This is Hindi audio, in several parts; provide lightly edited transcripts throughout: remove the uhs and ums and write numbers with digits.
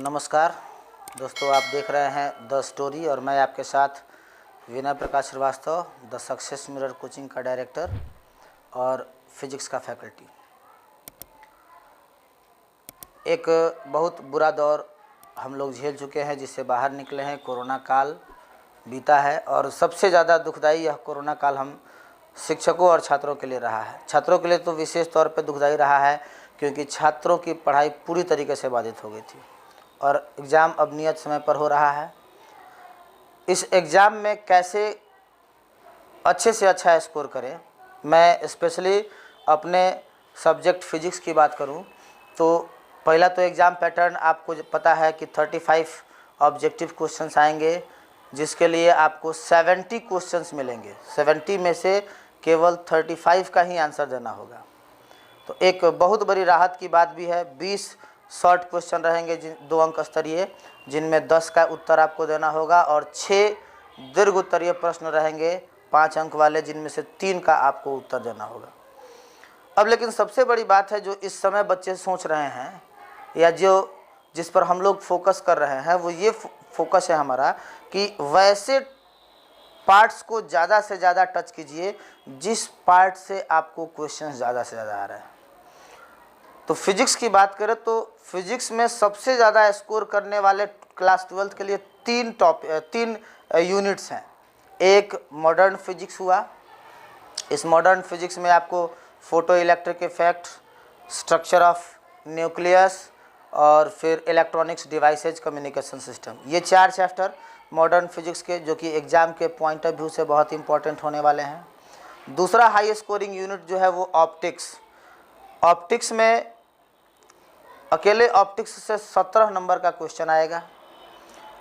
नमस्कार दोस्तों, आप देख रहे हैं द स्टोरी और मैं आपके साथ Vinay Prakash Shrivastava, the Success Mirror coaching का डायरेक्टर और फिजिक्स का फैकल्टी। एक बहुत बुरा दौर हम लोग झेल चुके हैं, जिससे बाहर निकले हैं। कोरोना काल बीता है और सबसे ज़्यादा दुखदाई यह कोरोना काल हम शिक्षकों और छात्रों के लिए रहा है। छात्रों के लिए तो विशेष तौर पर दुखदाई रहा है, क्योंकि छात्रों की पढ़ाई पूरी तरीके से बाधित हो गई थी और एग्ज़ाम अब नियत समय पर हो रहा है। इस एग्ज़ाम में कैसे अच्छे से अच्छा स्कोर करें, मैं स्पेशली अपने सब्जेक्ट फिजिक्स की बात करूं तो पहला तो एग्ज़ाम पैटर्न आपको पता है कि 35 ऑब्जेक्टिव क्वेश्चंस आएंगे, जिसके लिए आपको 70 क्वेश्चंस मिलेंगे। 70 में से केवल 35 का ही आंसर देना होगा। तो एक बहुत बड़ी राहत की बात भी है। 20 शॉर्ट क्वेश्चन रहेंगे 2 अंक स्तरीय, जिनमें 10 का उत्तर आपको देना होगा, और 6 दीर्घ उत्तरीय प्रश्न रहेंगे 5 अंक वाले, जिनमें से 3 का आपको उत्तर देना होगा। अब लेकिन सबसे बड़ी बात है जो इस समय बच्चे सोच रहे हैं, या जिस पर हम लोग फोकस कर रहे हैं, वो ये फोकस है हमारा कि वैसे पार्ट्स को ज़्यादा से ज़्यादा टच कीजिए जिस पार्ट से आपको क्वेश्चन ज़्यादा से ज़्यादा आ रहा है। तो फिजिक्स की बात करें तो फिजिक्स में सबसे ज़्यादा स्कोर करने वाले क्लास 12th के लिए 3 यूनिट्स हैं। एक मॉडर्न फिजिक्स हुआ। इस मॉडर्न फिजिक्स में आपको photo electric effect, structure of nucleus और फिर इलेक्ट्रॉनिक्स डिवाइसेज, कम्युनिकेशन सिस्टम, ये 4 चैप्टर मॉडर्न फिजिक्स के, जो कि एग्ज़ाम के पॉइंट ऑफ व्यू से बहुत इंपॉर्टेंट होने वाले हैं। दूसरा हाई स्कोरिंग यूनिट जो है वो ऑप्टिक्स। ऑप्टिक्स में अकेले ऑप्टिक्स से 17 नंबर का क्वेश्चन आएगा।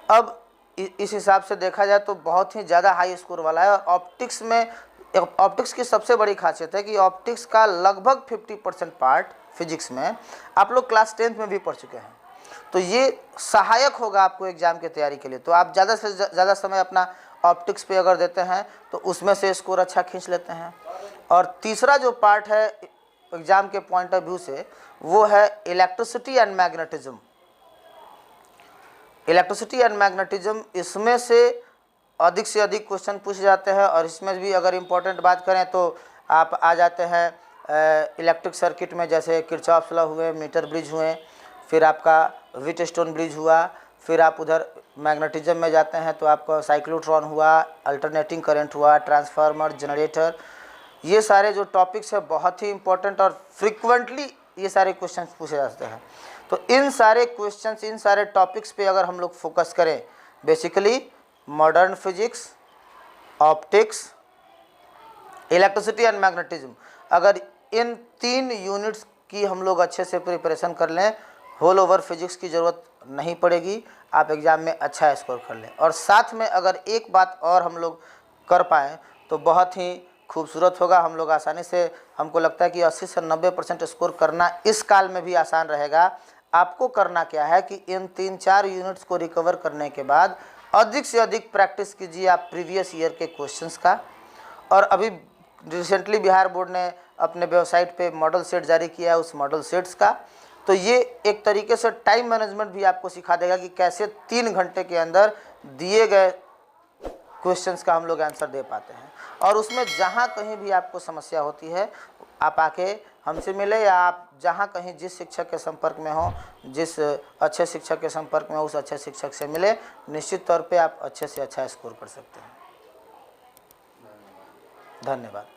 अब इस हिसाब से देखा जाए तो बहुत ही ज़्यादा हाई स्कोर वाला है। और ऑप्टिक्स की सबसे बड़ी खासियत है कि ऑप्टिक्स का लगभग 50% पार्ट फिजिक्स में आप लोग क्लास 10th में भी पढ़ चुके हैं। तो ये सहायक होगा आपको एग्ज़ाम की तैयारी के लिए। तो आप ज़्यादा से ज़्यादा समय अपना ऑप्टिक्स पे अगर देते हैं तो उसमें से स्कोर अच्छा खींच लेते हैं। और तीसरा जो पार्ट है एग्ज़ाम के पॉइंट ऑफ व्यू से, वो है electricity and magnetism. Electricity and magnetism, इसमें से अधिक क्वेश्चन पूछे जाते हैं। और इसमें भी अगर इम्पोर्टेंट बात करें तो आप आ जाते हैं इलेक्ट्रिक सर्किट में, जैसे किरचॉफ लॉ हुए, मीटर ब्रिज हुए, फिर आपका व्हीटस्टोन ब्रिज हुआ। फिर आप उधर मैग्नेटिज्म में जाते हैं तो आपका साइक्लोट्रॉन हुआ, अल्टरनेटिंग करंट हुआ, ट्रांसफार्मर, जनरेटर। ये सारे जो टॉपिक्स है बहुत ही इंपॉर्टेंट और फ्रिक्वेंटली ये सारे क्वेश्चंस पूछे जाते हैं। तो इन सारे क्वेश्चंस, इन सारे टॉपिक्स पे अगर हम लोग फोकस करें, basically modern physics, optics, electricity and magnetism, अगर इन 3 यूनिट्स की हम लोग अच्छे से प्रिपरेशन कर लें, होल ओवर फिजिक्स की ज़रूरत नहीं पड़ेगी, आप एग्ज़ाम में अच्छा स्कोर कर लें। और साथ में अगर एक बात और हम लोग कर पाएँ तो बहुत ही खूबसूरत होगा। हम लोग आसानी से, हमको लगता है कि 80 से 90% स्कोर करना इस काल में भी आसान रहेगा। आपको करना क्या है कि इन 3-4 यूनिट्स को रिकवर करने के बाद अधिक से अधिक प्रैक्टिस कीजिए आप प्रीवियस ईयर के क्वेश्चंस का। और अभी रिसेंटली बिहार बोर्ड ने अपने वेबसाइट पे मॉडल सेट जारी किया है, उस मॉडल सेट्स का। तो ये एक तरीके से टाइम मैनेजमेंट भी आपको सिखा देगा कि कैसे 3 घंटे के अंदर दिए गए क्वेश्चंस का हम लोग आंसर दे पाते हैं। और उसमें जहाँ कहीं भी आपको समस्या होती है, आप आके हमसे मिले, या आप जहाँ कहीं जिस शिक्षक के संपर्क में हो, जिस अच्छे शिक्षक के संपर्क में हो, उस अच्छे शिक्षक से मिले। निश्चित तौर पे आप अच्छे से अच्छा स्कोर कर सकते हैं। धन्यवाद।